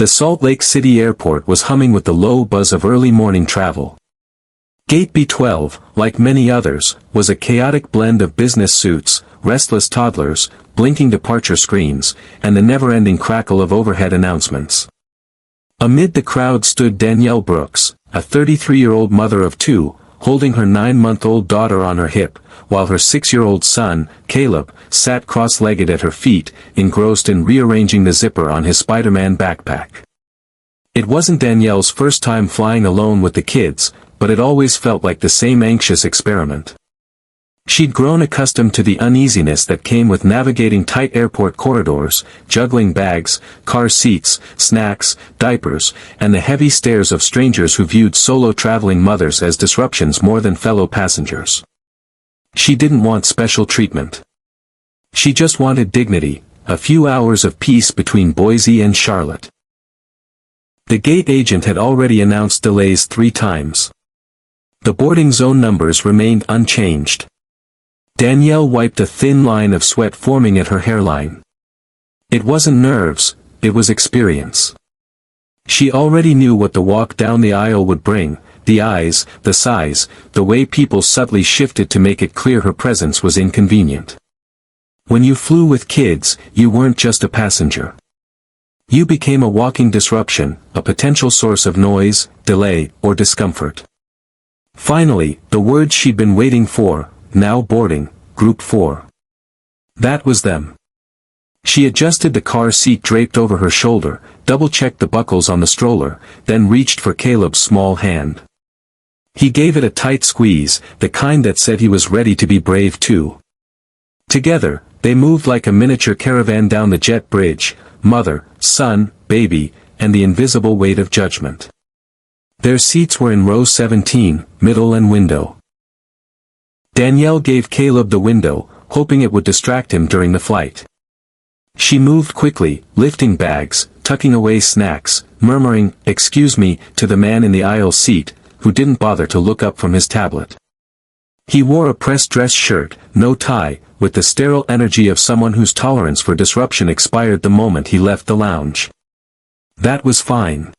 The Salt Lake City airport was humming with the low buzz of early morning travel. Gate B12, like many others, was a chaotic blend of business suits, restless toddlers, blinking departure screens, and the never-ending crackle of overhead announcements. Amid the crowd stood Danielle Brooks, a 33-year-old mother of two, holding her 9-month-old daughter on her hip, while her 6-year-old son, Caleb, sat cross-legged at her feet, engrossed in rearranging the zipper on his Spider-Man backpack. It wasn't Danielle's first time flying alone with the kids, but it always felt like the same anxious experiment. She'd grown accustomed to the uneasiness that came with navigating tight airport corridors, juggling bags, car seats, snacks, diapers, and the heavy stares of strangers who viewed solo traveling mothers as disruptions more than fellow passengers. She didn't want special treatment. She just wanted dignity, a few hours of peace between Boise and Charlotte. The gate agent had already announced delays 3 times. The boarding zone numbers remained unchanged. Danielle wiped a thin line of sweat forming at her hairline. It wasn't nerves, it was experience. She already knew what the walk down the aisle would bring, the eyes, the sighs, the way people subtly shifted to make it clear her presence was inconvenient. When you flew with kids, you weren't just a passenger. You became a walking disruption, a potential source of noise, delay, or discomfort. Finally, the word she'd been waiting for, now boarding, Group 4. That was them. She adjusted the car seat draped over her shoulder, double-checked the buckles on the stroller, then reached for Caleb's small hand. He gave it a tight squeeze, the kind that said he was ready to be brave too. Together, they moved like a miniature caravan down the jet bridge, mother, son, baby, and the invisible weight of judgment. Their seats were in row 17, middle and window. Danielle gave Caleb the window, hoping it would distract him during the flight. She moved quickly, lifting bags, tucking away snacks, murmuring, "Excuse me," to the man in the aisle seat, who didn't bother to look up from his tablet. He wore a pressed dress shirt, no tie, with the sterile energy of someone whose tolerance for disruption expired the moment he left the lounge. That was fine.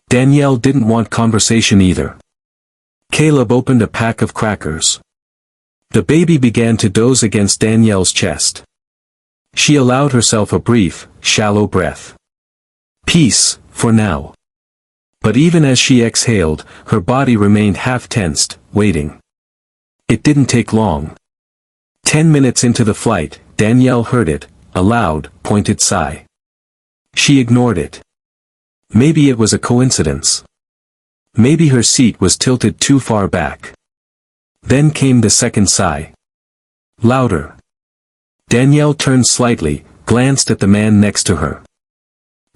Danielle didn't want conversation either. Caleb opened a pack of crackers. The baby began to doze against Danielle's chest. She allowed herself a brief, shallow breath. Peace, for now. But even as she exhaled, her body remained half-tensed, waiting. It didn't take long. 10 minutes into the flight, Danielle heard it, a loud, pointed sigh. She ignored it. Maybe it was a coincidence. Maybe her seat was tilted too far back. Then came the second sigh. Louder. Danielle turned slightly, glanced at the man next to her.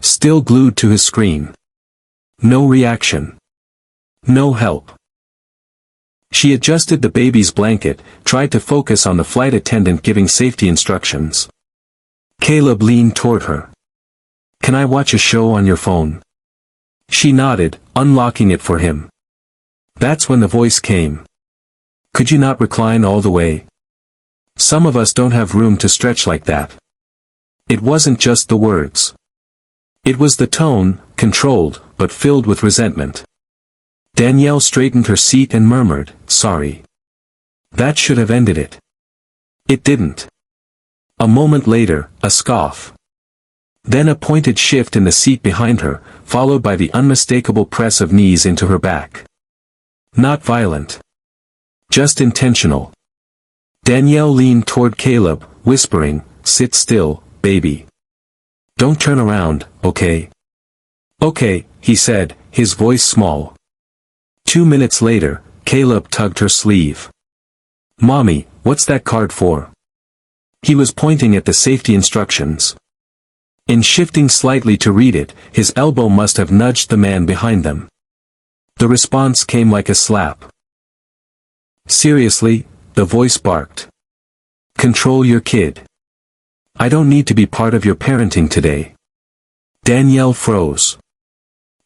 Still glued to his screen. No reaction. No help. She adjusted the baby's blanket, tried to focus on the flight attendant giving safety instructions. Caleb leaned toward her. "Can I watch a show on your phone?" She nodded, unlocking it for him. That's when the voice came. "Could you not recline all the way? Some of us don't have room to stretch like that." It wasn't just the words. It was the tone, controlled, but filled with resentment. Danielle straightened her seat and murmured, "Sorry. That should have ended it." It didn't. A moment later, a scoff. Then a pointed shift in the seat behind her, followed by the unmistakable press of knees into her back. Not violent. Just intentional. Danielle leaned toward Caleb, whispering, "Sit still, baby. Don't turn around, okay?" "Okay," he said, his voice small. 2 minutes later, Caleb tugged her sleeve. "Mommy, what's that card for?" He was pointing at the safety instructions. In shifting slightly to read it, his elbow must have nudged the man behind them. The response came like a slap. "Seriously?" the voice barked. "Control your kid. I don't need to be part of your parenting today." Danielle froze.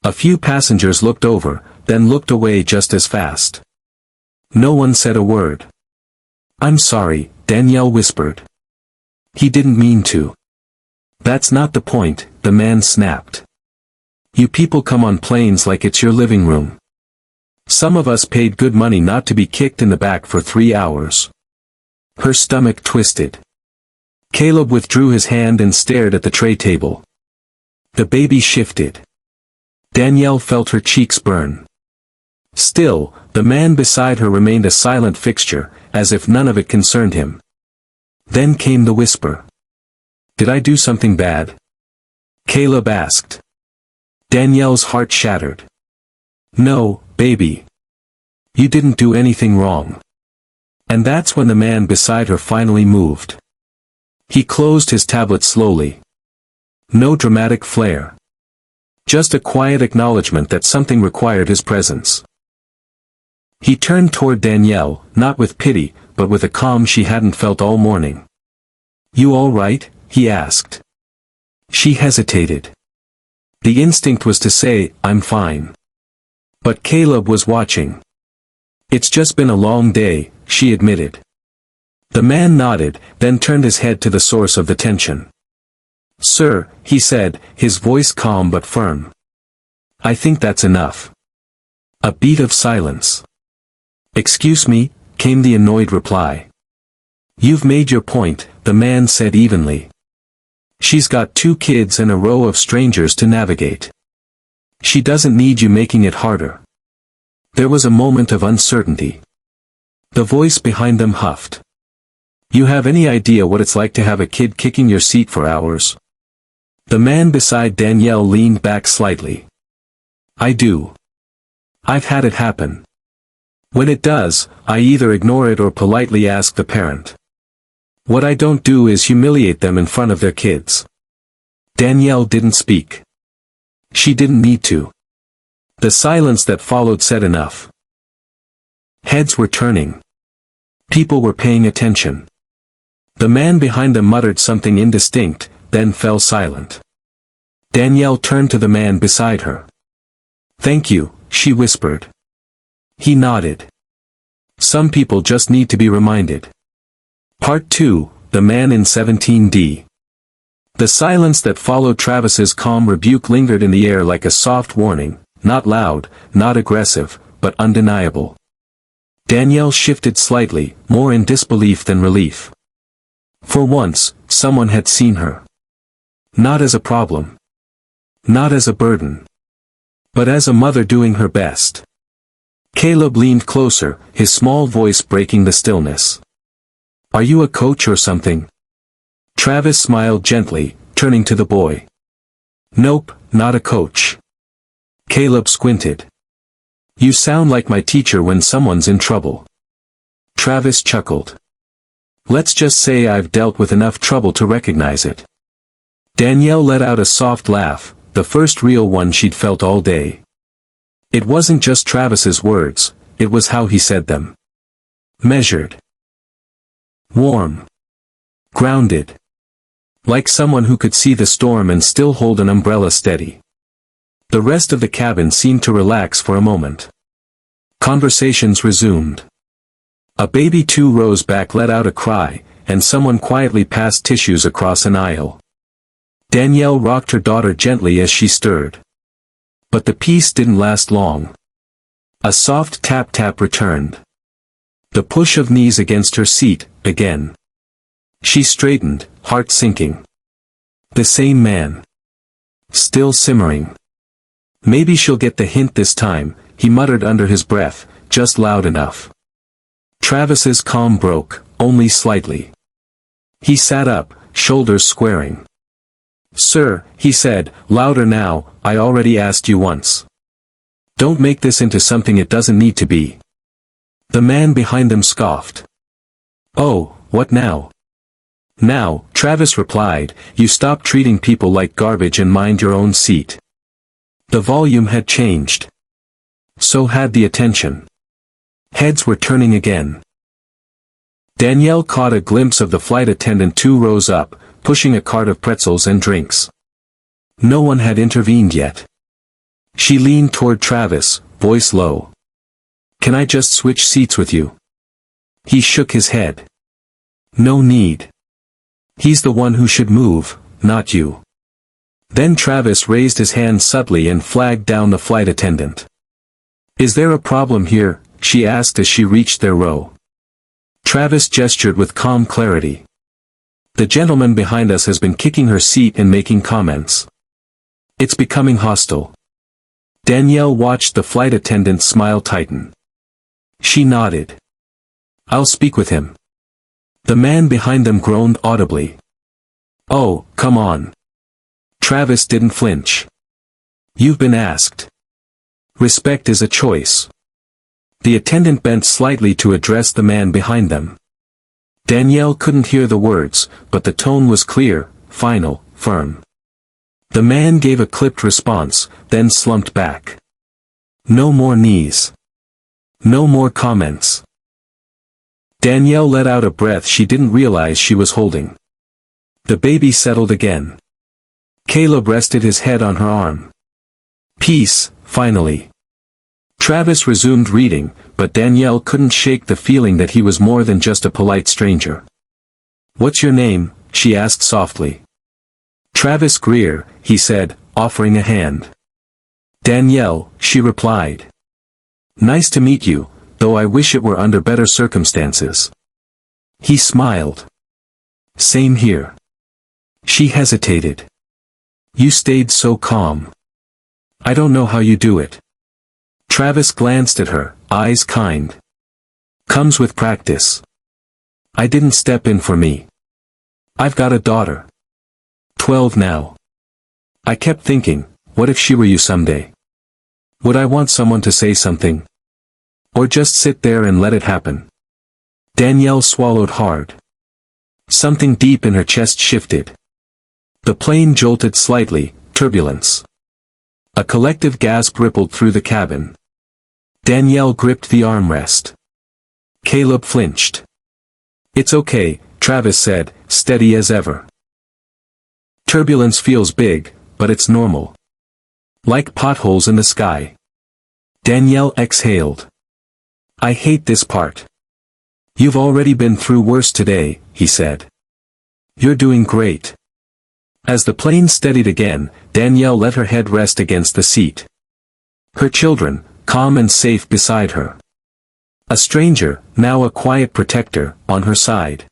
A few passengers looked over, then looked away just as fast. No one said a word. "I'm sorry," Danielle whispered. "He didn't mean to." "That's not the point," the man snapped. You people come on planes like it's your living room. Some of us paid good money not to be kicked in the back for 3 hours. Her stomach twisted. Caleb withdrew his hand and stared at the tray table. The baby shifted. Danielle felt her cheeks burn. Still, the man beside her remained a silent fixture, as if none of it concerned him. Then came the whisper. "Did I do something bad?" Caleb asked. Danielle's heart shattered. "No, baby. You didn't do anything wrong." And that's when the man beside her finally moved. He closed his tablet slowly. No dramatic flair. Just a quiet acknowledgement that something required his presence. He turned toward Danielle, not with pity, but with a calm she hadn't felt all morning. "You all right?" he asked. She hesitated. The instinct was to say, "I'm fine." But Caleb was watching. "It's just been a long day," she admitted. The man nodded, then turned his head to the source of the tension. "Sir," he said, his voice calm but firm. "I think that's enough." A beat of silence. "Excuse me," came the annoyed reply. "You've made your point," the man said evenly. "She's got 2 kids and a row of strangers to navigate. She doesn't need you making it harder." There was a moment of uncertainty. The voice behind them huffed. "You have any idea what it's like to have a kid kicking your seat for hours?" The man beside Danielle leaned back slightly. "I do. I've had it happen. When it does, I either ignore it or politely ask the parent. What I don't do is humiliate them in front of their kids." Danielle didn't speak. She didn't need to. The silence that followed said enough. Heads were turning. People were paying attention. The man behind them muttered something indistinct, then fell silent. Danielle turned to the man beside her. "Thank you," she whispered. He nodded. Some people just need to be reminded. Part 2, The Man in 17D. The silence that followed Travis's calm rebuke lingered in the air like a soft warning, not loud, not aggressive, but undeniable. Danielle shifted slightly, more in disbelief than relief. For once, someone had seen her. Not as a problem. Not as a burden. But as a mother doing her best. Caleb leaned closer, his small voice breaking the stillness. "Are you a coach or something?" Travis smiled gently, turning to the boy. "Nope, not a coach." Caleb squinted. "You sound like my teacher when someone's in trouble." Travis chuckled. "Let's just say I've dealt with enough trouble to recognize it." Danielle let out a soft laugh, the first real one she'd felt all day. It wasn't just Travis's words, it was how he said them. Measured. Warm. Grounded. Like someone who could see the storm and still hold an umbrella steady. The rest of the cabin seemed to relax for a moment. Conversations resumed. A baby 2 rows back let out a cry, and someone quietly passed tissues across an aisle. Danielle rocked her daughter gently as she stirred. But the peace didn't last long. A soft tap-tap returned. The push of knees against her seat, again. She straightened, heart sinking. The same man. Still simmering. "Maybe she'll get the hint this time," he muttered under his breath, just loud enough. Travis's calm broke, only slightly. He sat up, shoulders squaring. "Sir," he said, louder now, "I already asked you once. Don't make this into something it doesn't need to be." The man behind them scoffed. "Oh, what now?" "Now," Travis replied, "you stop treating people like garbage and mind your own seat." The volume had changed. So had the attention. Heads were turning again. Danielle caught a glimpse of the flight attendant 2 rows up, pushing a cart of pretzels and drinks. No one had intervened yet. She leaned toward Travis, voice low. "Can I just switch seats with you?" He shook his head. "No need. He's the one who should move, not you." Then Travis raised his hand subtly and flagged down the flight attendant. "Is there a problem here?" she asked as she reached their row. Travis gestured with calm clarity. "The gentleman behind us has been kicking her seat and making comments. It's becoming hostile." Danielle watched the flight attendant's smile tighten. She nodded. "I'll speak with him." The man behind them groaned audibly. "Oh, come on." Travis didn't flinch. "You've been asked. Respect is a choice." The attendant bent slightly to address the man behind them. Danielle couldn't hear the words, but the tone was clear, final, firm. The man gave a clipped response, then slumped back. "No more knees. No more comments." Danielle let out a breath she didn't realize she was holding. The baby settled again. Caleb rested his head on her arm. "Peace, finally." Travis resumed reading, but Danielle couldn't shake the feeling that he was more than just a polite stranger. "What's your name?" she asked softly. "Travis Greer," he said, offering a hand. "Danielle," she replied. "Nice to meet you, though I wish it were under better circumstances." He smiled. "Same here." She hesitated. "You stayed so calm. I don't know how you do it." Travis glanced at her, eyes kind. "Comes with practice. I didn't step in for me. I've got a daughter. 12 now. I kept thinking, what if she were you someday? Would I want someone to say something? Or just sit there and let it happen?" Danielle swallowed hard. Something deep in her chest shifted. The plane jolted slightly, turbulence. A collective gasp rippled through the cabin. Danielle gripped the armrest. Caleb flinched. "It's okay," Travis said, steady as ever. "Turbulence feels big, but it's normal. Like potholes in the sky." Danielle exhaled. "I hate this part." "You've already been through worse today," he said. "You're doing great." As the plane steadied again, Danielle let her head rest against the seat. Her children, calm and safe beside her. A stranger, now a quiet protector, on her side.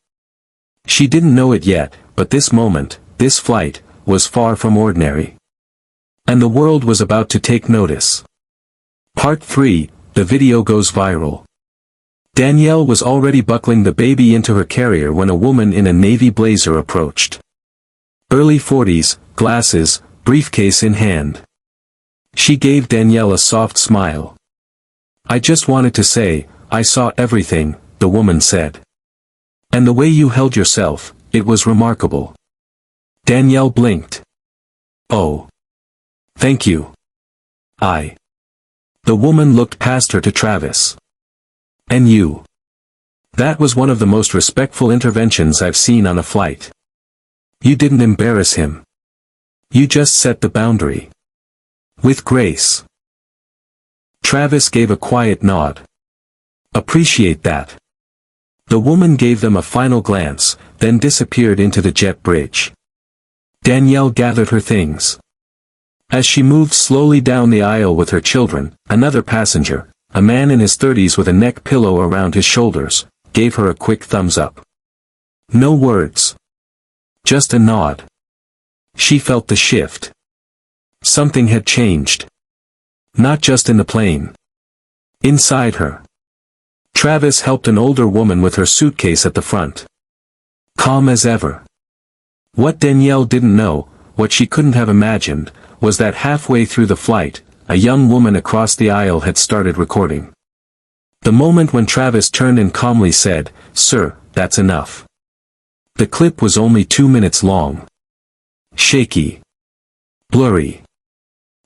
She didn't know it yet, but this moment, this flight, was far from ordinary. And the world was about to take notice. Part 3, the video goes viral. Danielle was already buckling the baby into her carrier when a woman in a navy blazer approached. Early 40s, glasses, briefcase in hand. She gave Danielle a soft smile. "I just wanted to say, I saw everything," the woman said. "And the way you held yourself, it was remarkable." Danielle blinked. "Oh. Thank you. I." The woman looked past her to Travis. "And you. That was one of the most respectful interventions I've seen on a flight. You didn't embarrass him. You just set the boundary. With grace." Travis gave a quiet nod. "Appreciate that." The woman gave them a final glance, then disappeared into the jet bridge. Danielle gathered her things. As she moved slowly down the aisle with her children, another passenger, a man in his 30s with a neck pillow around his shoulders, gave her a quick thumbs up. No words. Just a nod. She felt the shift. Something had changed. Not just in the plane. Inside her. Travis helped an older woman with her suitcase at the front. Calm as ever. What Danielle didn't know, what she couldn't have imagined, was that halfway through the flight, a young woman across the aisle had started recording. The moment when Travis turned and calmly said, "Sir, that's enough." The clip was only 2 minutes long. Shaky. Blurry.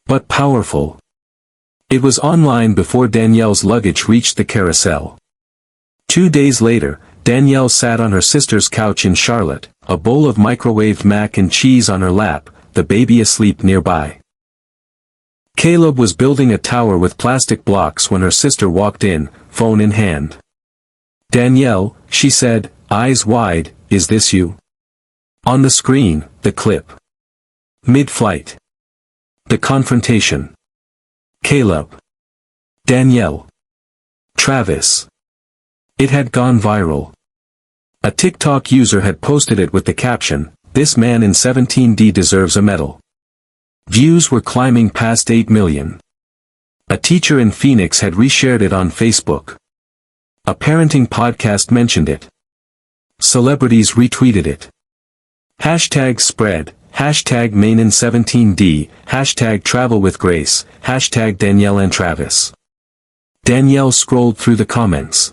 But powerful. It was online before Danielle's luggage reached the carousel. 2 days later, Danielle sat on her sister's couch in Charlotte, a bowl of microwaved mac and cheese on her lap, the baby asleep nearby. Caleb was building a tower with plastic blocks when her sister walked in, phone in hand. "Danielle," she said, eyes wide, "is this you?" On the screen, the clip. Mid-flight. The confrontation. Caleb. Danielle. Travis. It had gone viral. A TikTok user had posted it with the caption, "This man in 17D deserves a medal." Views were climbing past 8 million. A teacher in Phoenix had reshared it on Facebook. A parenting podcast mentioned it. Celebrities retweeted it. Hashtag spread, hashtag main in 17D, hashtag travel with grace, hashtag Danielle and Travis. Danielle scrolled through the comments.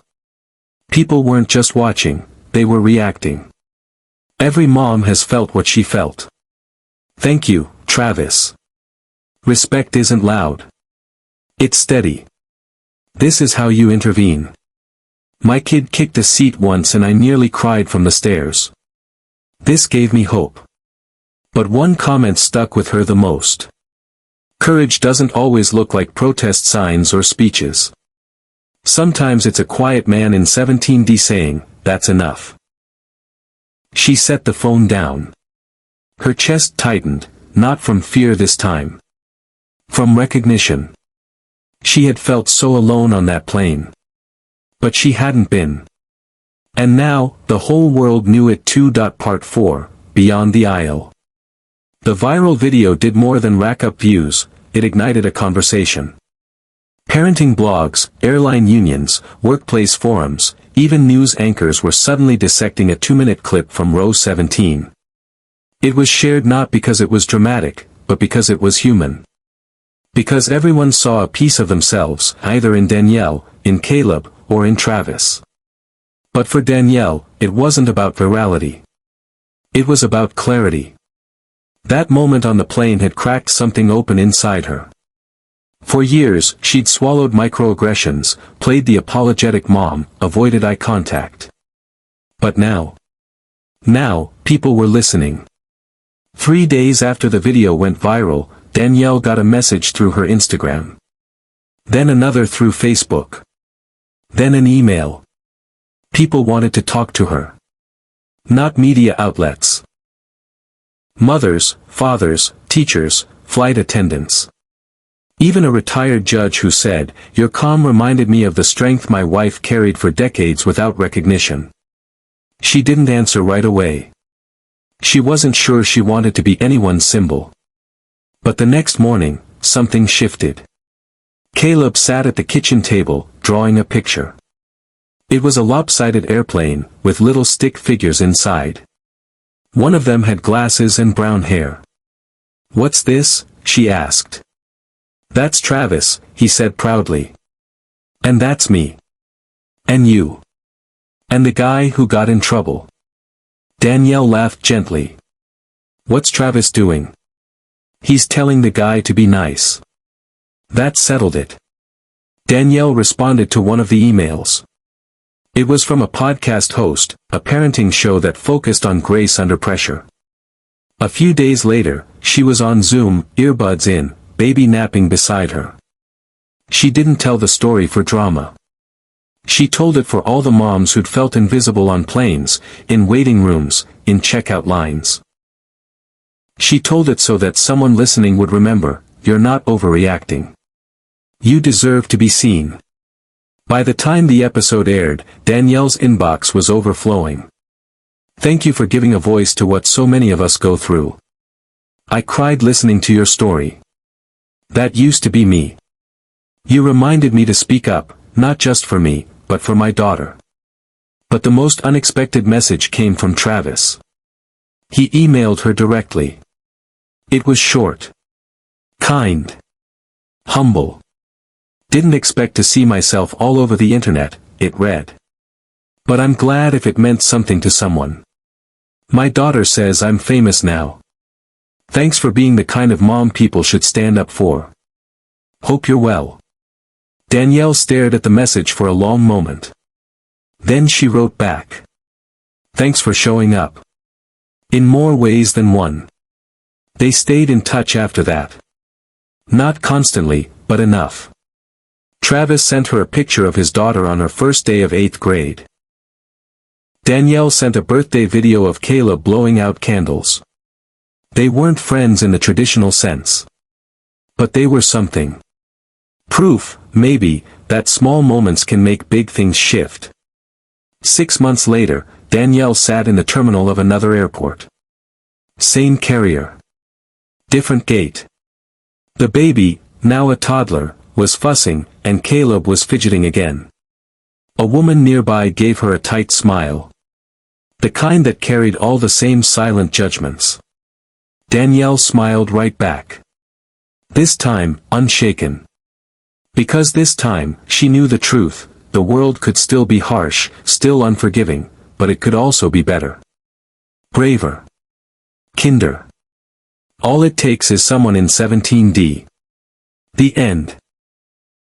People weren't just watching, they were reacting. Every mom has felt what she felt. Thank you, Travis. Respect isn't loud. It's steady. This is how you intervene. My kid kicked a seat once and I nearly cried from the stairs. This gave me hope. But one comment stuck with her the most. Courage doesn't always look like protest signs or speeches. Sometimes it's a quiet man in 17D saying, "That's enough." She set the phone down. Her chest tightened, not from fear this time. From recognition. She had felt so alone on that plane. But she hadn't been. And now, the whole world knew it too. Part 4, Beyond the Aisle. The viral video did more than rack up views, it ignited a conversation. Parenting blogs, airline unions, workplace forums, even news anchors were suddenly dissecting a 2-minute clip from row 17. It was shared not because it was dramatic, but because it was human. Because everyone saw a piece of themselves, either in Danielle, in Caleb, or in Travis. But for Danielle, it wasn't about virality. It was about clarity. That moment on the plane had cracked something open inside her. For years, she'd swallowed microaggressions, played the apologetic mom, avoided eye contact. But now, people were listening. 3 days after the video went viral, Danielle got a message through her Instagram. Then another through Facebook. Then an email. People wanted to talk to her. Not media outlets. Mothers, fathers, teachers, flight attendants. Even a retired judge who said, "Your calm reminded me of the strength my wife carried for decades without recognition." She didn't answer right away. She wasn't sure she wanted to be anyone's symbol. But the next morning, something shifted. Caleb sat at the kitchen table, drawing a picture. It was a lopsided airplane, with little stick figures inside. One of them had glasses and brown hair. "What's this?" she asked. "That's Travis," he said proudly. "And that's me. And you. And the guy who got in trouble." Danielle laughed gently. "What's Travis doing?" "He's telling the guy to be nice." That settled it. Danielle responded to one of the emails. It was from a podcast host, a parenting show that focused on grace under pressure. A few days later, she was on Zoom, earbuds in, baby napping beside her. She didn't tell the story for drama. She told it for all the moms who'd felt invisible on planes, in waiting rooms, in checkout lines. She told it so that someone listening would remember, you're not overreacting. You deserve to be seen. By the time the episode aired, Danielle's inbox was overflowing. "Thank you for giving a voice to what so many of us go through. I cried listening to your story. That used to be me. You reminded me to speak up, not just for me, but for my daughter." But the most unexpected message came from Travis. He emailed her directly. It was short. Kind. Humble. "Didn't expect to see myself all over the internet," it read. "But I'm glad if it meant something to someone. My daughter says I'm famous now. Thanks for being the kind of mom people should stand up for. Hope you're well." Danielle stared at the message for a long moment. Then she wrote back. "Thanks for showing up. In more ways than one." They stayed in touch after that. Not constantly, but enough. Travis sent her a picture of his daughter on her first day of 8th grade. Danielle sent a birthday video of Caleb blowing out candles. They weren't friends in the traditional sense. But they were something. Proof, maybe, that small moments can make big things shift. 6 months later, Danielle sat in the terminal of another airport. Same carrier. Different gate. The baby, now a toddler, was fussing, and Caleb was fidgeting again. A woman nearby gave her a tight smile. The kind that carried all the same silent judgments. Danielle smiled right back. This time, unshaken. Because this time, she knew the truth, the world could still be harsh, still unforgiving, but it could also be better. Braver. Kinder. All it takes is someone in 17D. The end.